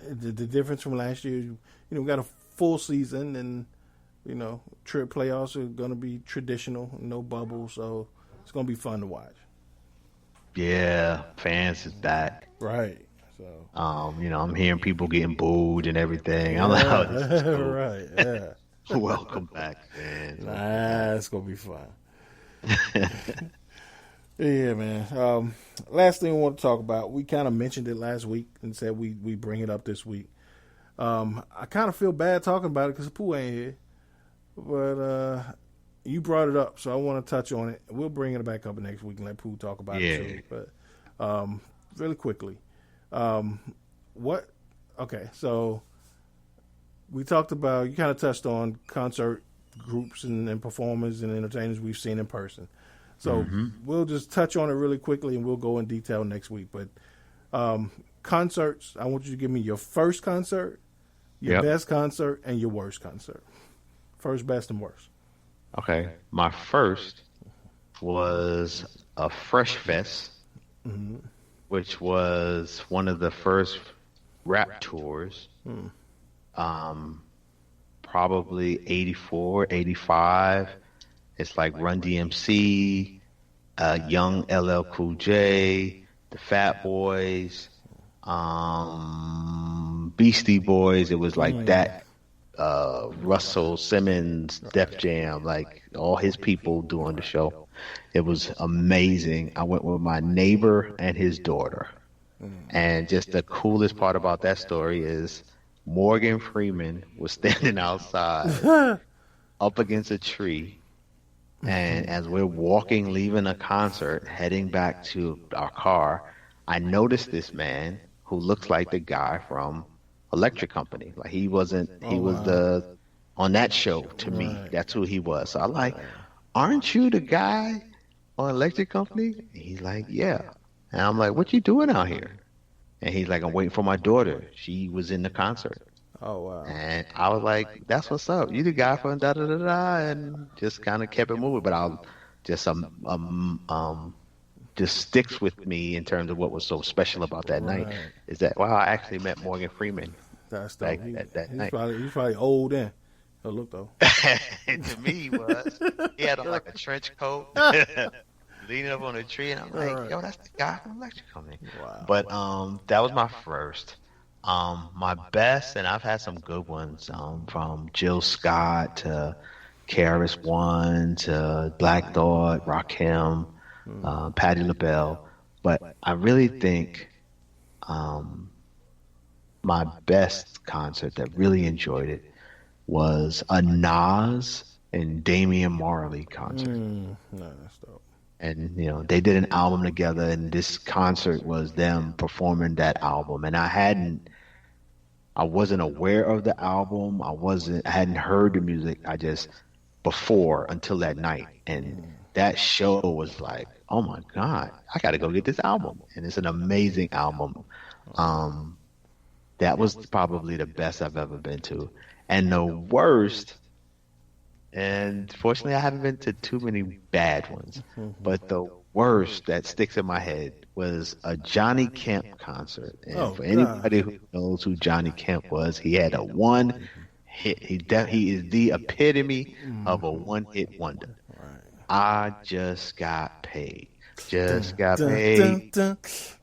the difference from last year, we got a full season, and trip playoffs are gonna be traditional, no bubble, so it's gonna be fun to watch. Yeah, fans is back. Right. So, I'm hearing people getting booed and everything. I'm like, oh, this is cool. Right. Yeah. Welcome back, man. It's gonna be fun. Yeah, man. Last thing we want to talk about, we kind of mentioned it last week and said we bring it up this week. I kind of feel bad talking about it because Pooh ain't here, but you brought it up, so I want to touch on it. We'll bring it back up next week and let Pooh talk about it too. But really quickly, okay, so we talked about, you kind of touched on concert groups and performers and entertainers we've seen in person. So we'll just touch on it really quickly and we'll go in detail next week. But concerts, I want you to give me your first concert, your best concert, and your worst concert. First, best, and worst. Okay. My first was a Fresh Fest, which was one of the first rap tours. Probably 84, 85. It's like Run DMC, young LL Cool J, the Fat Boys, Beastie Boys. It was like that. Russell Simmons, Def Jam, like all his people doing the show. It was amazing. I went with my neighbor and his daughter. And just the coolest part about that story is Morgan Freeman was standing outside up against a tree. And as we're walking, leaving a concert, heading back to our car, I noticed this man who looks like the guy from Electric Company. Like he wasn't. He Oh was wow. the on that show. To me, Right. that's who he was. So I'm like, aren't you the guy on Electric Company? And he's like, yeah. And I'm like, what you doing out here? And he's like, I'm waiting for my daughter. She was in the concert. Oh wow. And I was like, that's what's up. You the guy from da da da da, and just kind of kept it moving. But I'll just just sticks with me in terms of what was so special about that night Right. is that wow, I actually met Morgan Freeman That's dope. like that night. He's probably old then. Oh look though. To me, he was. He had on like a trench coat, leaning up on a tree, and I'm like, Right. yo, that's the guy from Electric Company. Wow. But that was my first. My best, and I've had some good ones. From Jill Scott to KRS One to Black Thought, Rakim, Patti LaBelle. But I really think my best concert that really enjoyed it was a Nas and Damian Marley concert. No, that's dope. And they did an album together, and this concert was them performing that album. And I wasn't aware of the album. I hadn't heard the music. I just before until that night, and that show was like, oh my god, I got to go get this album, and it's an amazing album. That was probably the best I've ever been to, and the worst. And fortunately, I haven't been to too many bad ones, but the worst that sticks in my head was a Johnny Kemp concert. And for anybody who knows who Johnny Kemp was, he had a one hit. He is the epitome of a one-hit wonder. I just got paid. Just got paid.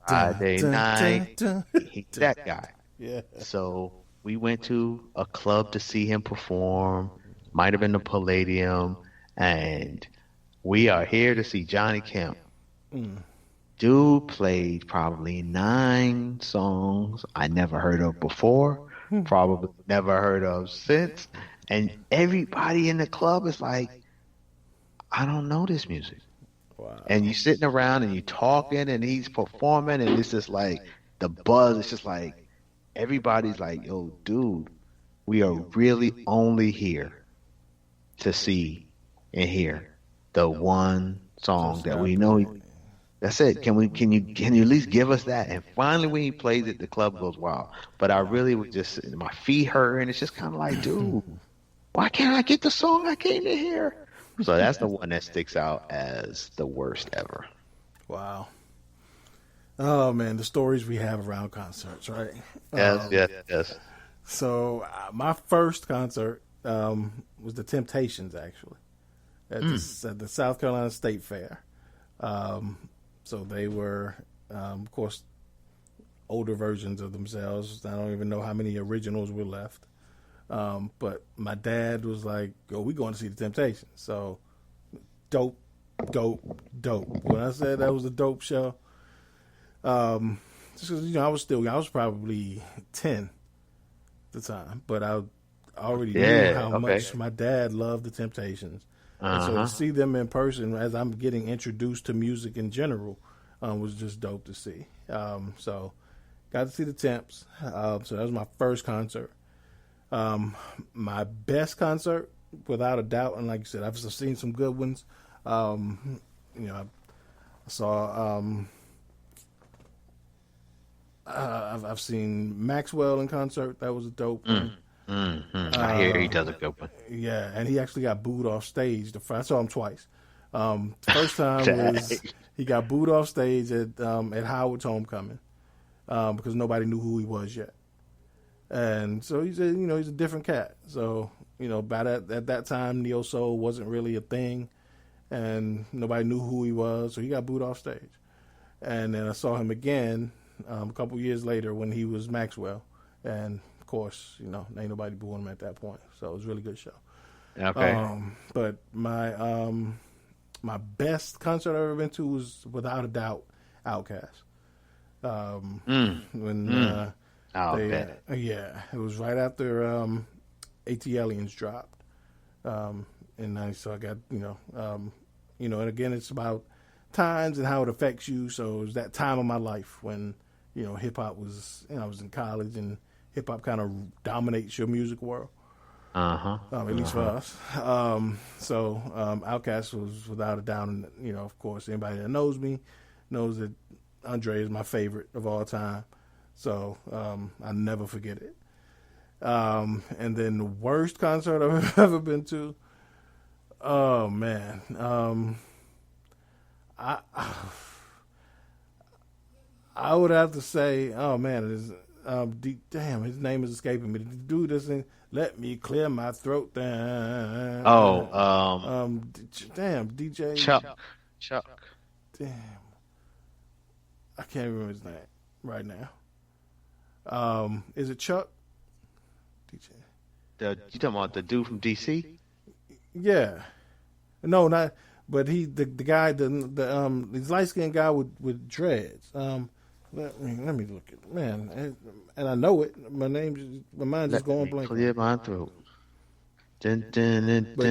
Friday night. He's that guy. Yeah. So we went to a club to see him perform. Might have been the Palladium, and we are here to see Johnny Kemp. Dude played probably 9 songs I never heard of before, probably never heard of since, and everybody in the club is like, I don't know this music. Wow. And you sitting around and you talking, and he's performing, and it's just like the buzz. It's just like everybody's like, yo, dude, we are really only here to see and hear the one song that we know. That's it. Can you at least give us that? And finally, when he plays it, the club goes wild. But I really was just my feet hurt, and it's just kind of like, dude, why can't I get the song I came to hear? So that's the one that sticks out as the worst ever. Wow. Oh man, the stories we have around concerts, right? Yes. So my first concert was the Temptations, actually, at the South Carolina State Fair. So they were, of course, older versions of themselves. I don't even know how many originals were left. But my dad was like, "Go, we going to see the Temptations." So dope. When I said that was a dope show, just 'cause, I was probably 10 at the time, but I already knew how much my dad loved the Temptations. And so to see them in person as I'm getting introduced to music in general was just dope to see. So got to see the Temps. So that was my first concert. My best concert, without a doubt, and like you said, I've seen some good ones. I saw I've seen Maxwell in concert. That was a dope one. I hear he does a good one. Yeah, and he actually got booed off stage. I saw him twice. First time was he got booed off stage at Howard's homecoming because nobody knew who he was yet. And so he's a different cat. So, at that time, neo soul wasn't really a thing, and nobody knew who he was. So he got booed off stage. And then I saw him again a couple years later when he was Maxwell, and of course, ain't nobody booing him at that point. So it was a really good show. Okay. But my best concert I've ever been to was without a doubt Outkast. It was right after AT Aliens dropped, and so I got and again it's about times and how it affects you. So it was that time of my life when hip hop was I was in college and hip hop kind of dominates your music world. At least for us. So Outkast was without a doubt, and of course, anybody that knows me knows that Andre is my favorite of all time. So I never forget it. And then the worst concert I've ever been to. Oh man, I would have to say, oh man, it is. Damn, his name is escaping me. The dude doesn't let me clear my throat. Damn, DJ Chuck. Damn, I can't remember his name right now. Is it Chuck? DJ. You talking about the dude from DC? Yeah, no, not. But the guy, the light skinned guy with dreads. Let me look at it. Man, and I know it. My mind just going blank. Clear my throat. But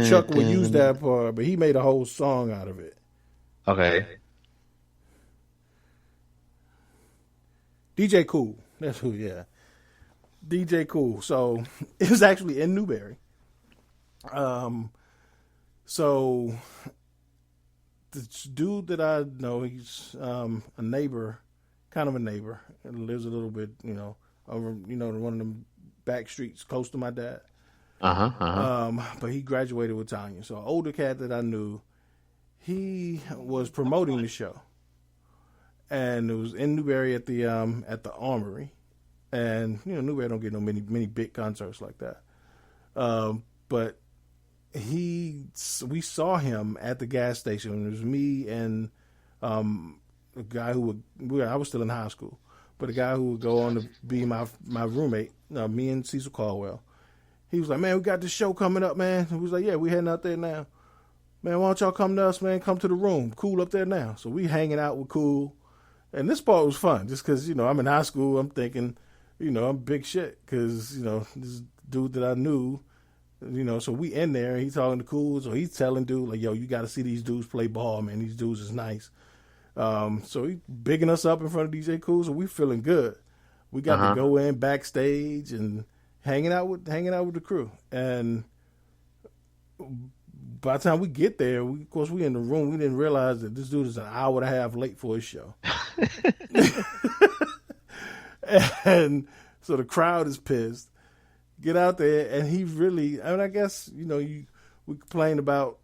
Chuck would use that part, but he made a whole song out of it. Okay. DJ Cool. That's who, yeah. DJ Cool. So it was actually in Newberry. So this dude that I know, he's a neighbor. Kind of a neighbor, and lives a little bit, over, one of them back streets close to my dad. But he graduated with Tanya. So an older cat that I knew, he was promoting the show, and it was in Newberry at the Armory, and Newberry don't get no many big concerts like that. But we saw him at the gas station. It was me and a guy I was still in high school, but a guy who would go on to be my roommate, me and Cecil Caldwell. He was like, man, we got this show coming up, man. He was like, yeah, we heading out there now. Man, why don't y'all come to us, man? Come to the room. Cool up there now. So we hanging out with Cool. And this part was fun just because, I'm in high school. I'm thinking, I'm big shit because, this dude that I knew, so we in there and he's talking to Cool. So he's telling dude, like, yo, you got to see these dudes play ball, man. These dudes is nice. So he bigging us up in front of DJ Cool, so we feeling good. We got to go in backstage and hanging out with the crew. And by the time we get there, of course we in the room. We didn't realize that this dude is an hour and a half late for his show. And so the crowd is pissed. Get out there, and he really. I guess we complain about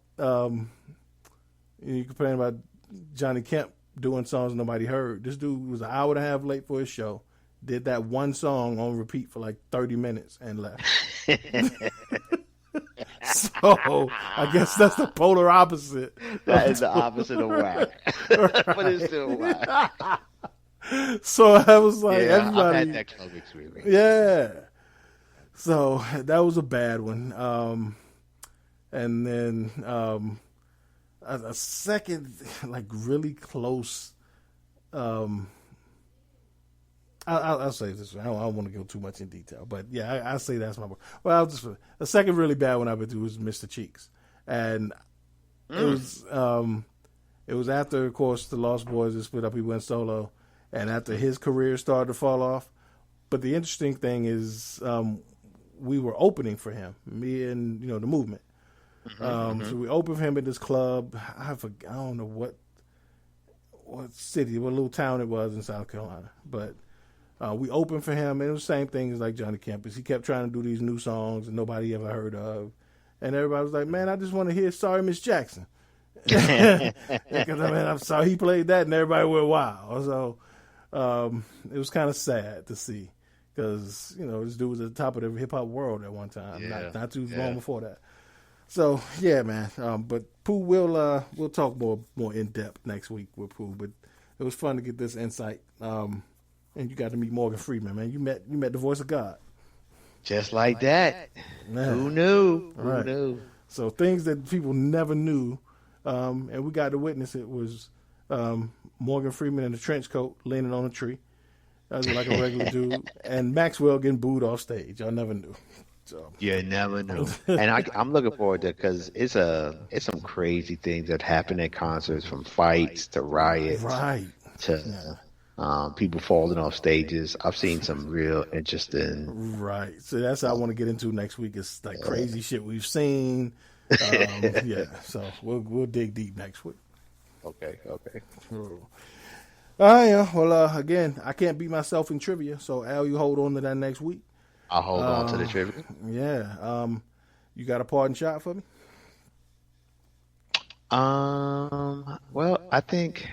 Johnny Kemp doing songs nobody heard. This dude was an hour and a half late for his show, did that one song on repeat for like 30 minutes and left. So I guess that's the polar opposite. That is the opposite of whack. But it's still whack. So I was like, everybody. I've had that club experience. Yeah. So that was a bad one. And then a second, like really close. I'll say this. I don't want to go too much in detail, but yeah, I'll say that's my. Well, a second really bad one I've been through was Mr. Cheeks, and it was after, of course, the Lost Boys had split up. He went solo, and after his career started to fall off. But the interesting thing is, we were opening for him, me and the Movement. So we opened for him at this club. I don't know what city, what little town it was in South Carolina, but we opened for him, and it was the same thing as like Johnny Campus. He kept trying to do these new songs that nobody ever heard of, and everybody was like, "Man, I just want to hear Sorry Miss Jackson." Because I'm sorry he played that, and everybody went wild. So it was kind of sad to see, because this dude was at the top of the hip hop world at one time, not too long before that. So yeah, man. But Pooh, we'll talk more in depth next week with Pooh. But it was fun to get this insight. And you got to meet Morgan Freeman, man. You met the voice of God. Just like that. Man. Who knew? Right. Who knew? So things that people never knew, and we got to witness it, was Morgan Freeman in a trench coat leaning on a tree. That was like a regular dude. And Maxwell getting booed off stage. I never knew. So. You never know. And I'm looking forward to it, because it's some crazy things that happen at concerts, from fights to riots. Right. To people falling off stages. I've seen some real interesting. Right. So that's how I want to get into next week. It's like crazy shit we've seen. Yeah. So we'll dig deep next week. Okay. All right. Yeah. Well, again, I can't beat myself in trivia. So Al, you hold on to that next week. I'll hold on to the trivia. Yeah. You got a parting shot for me? Well, I think,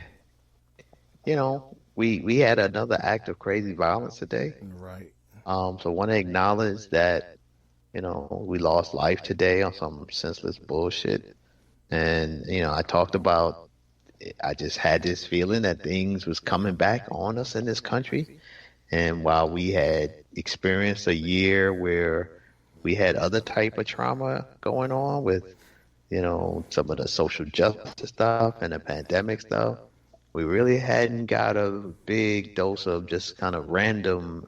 we had another act of crazy violence today. Right. So I want to acknowledge that, we lost life today on some senseless bullshit. And, I talked about, I just had this feeling that things was coming back on us in this country. And while we had experienced a year where we had other type of trauma going on with, some of the social justice stuff and the pandemic stuff, we really hadn't got a big dose of just kind of random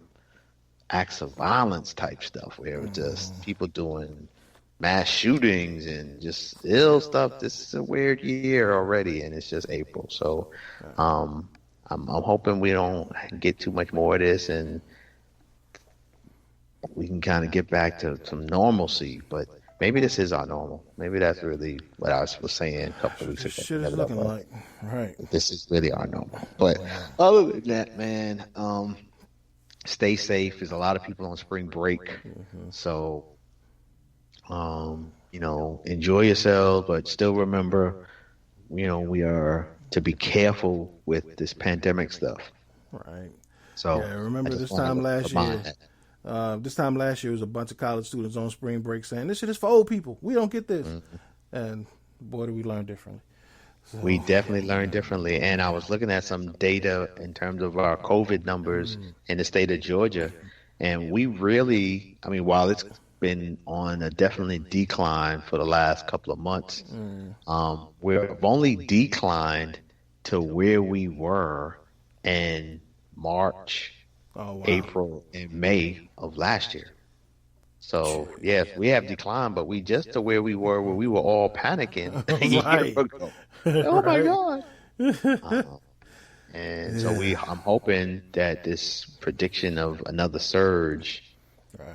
acts of violence type stuff where it was just people doing mass shootings and just ill stuff. This is a weird year already, and it's just April. So I'm hoping we don't get too much more of this and we can kind of get back to some normalcy. But maybe this is our normal. Maybe that's really what I was saying a couple of weeks ago. Shit is looking like. Right. This is really our normal. But other than that, man, stay safe. There's a lot of people on spring break. So, enjoy yourselves, but still remember, we are to be careful with this pandemic stuff. Right. So yeah, remember this time last year. This time last year was a bunch of college students on spring break saying this shit is for old people. We don't get this, and boy, did we learn differently. So, we definitely learned differently. And I was looking at some data in terms of our COVID numbers in the state of Georgia, and we really, while it's been on a definitely decline for the last couple of months, we've only declined to where we were in March, April, and May of last year. So yes, we have declined, but we just to where we were all panicking a year ago. Oh my God! And so I'm hoping that this prediction of another surge,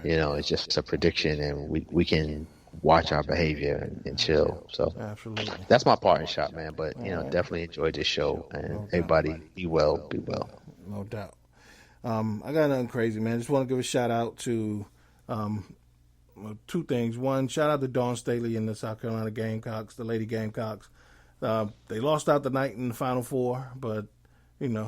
it's just a prediction, and we can watch our behavior and chill. So absolutely, that's my parting shot, man. But definitely enjoyed this show, and everybody be well. No doubt. I got nothing crazy, man. Just want to give a shout out to two things. One, shout out to Dawn Staley and the South Carolina Gamecocks, the Lady Gamecocks. They lost out the night in the Final Four, but it's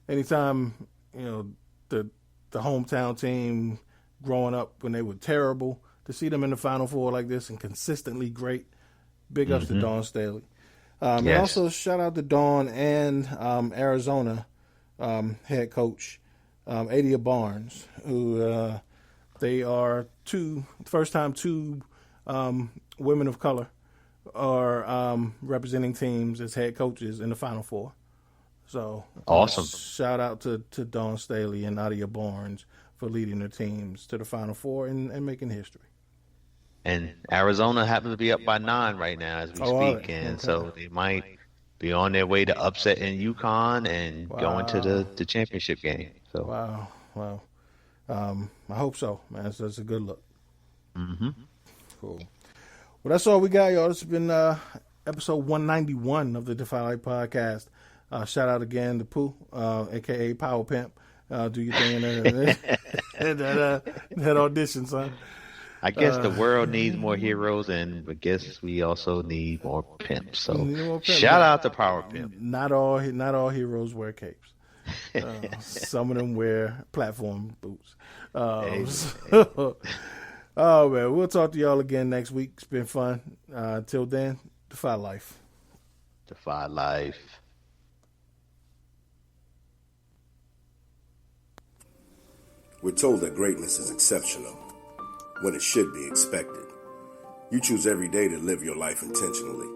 anytime the hometown team growing up when they were terrible, to see them in the Final Four like this and consistently great. Big ups to Dawn Staley. And also shout out to Dawn and Arizona head coach Adia Barnes, who they are first time two women of color are representing teams as head coaches in the Final Four. So awesome! Shout out to Dawn Staley and Adia Barnes for leading their teams to the Final Four and making history. And Arizona happens to be up by 9 right now as we speak, and so they might be on their way to upsetting UConn and going to the championship game. So wow. I hope so, man. That's a good look. Cool. Well, that's all we got, y'all. This has been episode 191 of the Defy Life podcast. Shout out again to Pooh, a.k.a. Power Pimp. Do your thing in that audition, son. I guess the world needs more heroes, and I guess we also need more pimps. So shout out to Power Pimp. Not all heroes wear capes. Some of them wear platform boots. Oh man, we'll talk to y'all again next week. It's been fun. Till then, Defy Life. Defy Life. We're told that greatness is exceptional when it should be expected. You choose every day to live your life intentionally,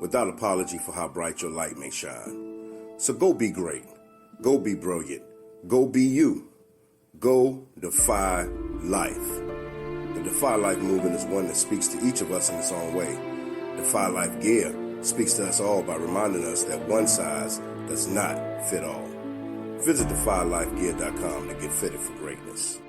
without apology for how bright your light may shine. So go be great. Go be brilliant. Go be you. Go defy life. The Defy Life movement is one that speaks to each of us in its own way. Defy Life gear speaks to us all by reminding us that one size does not fit all. Visit defylifegear.com to get fitted for greatness.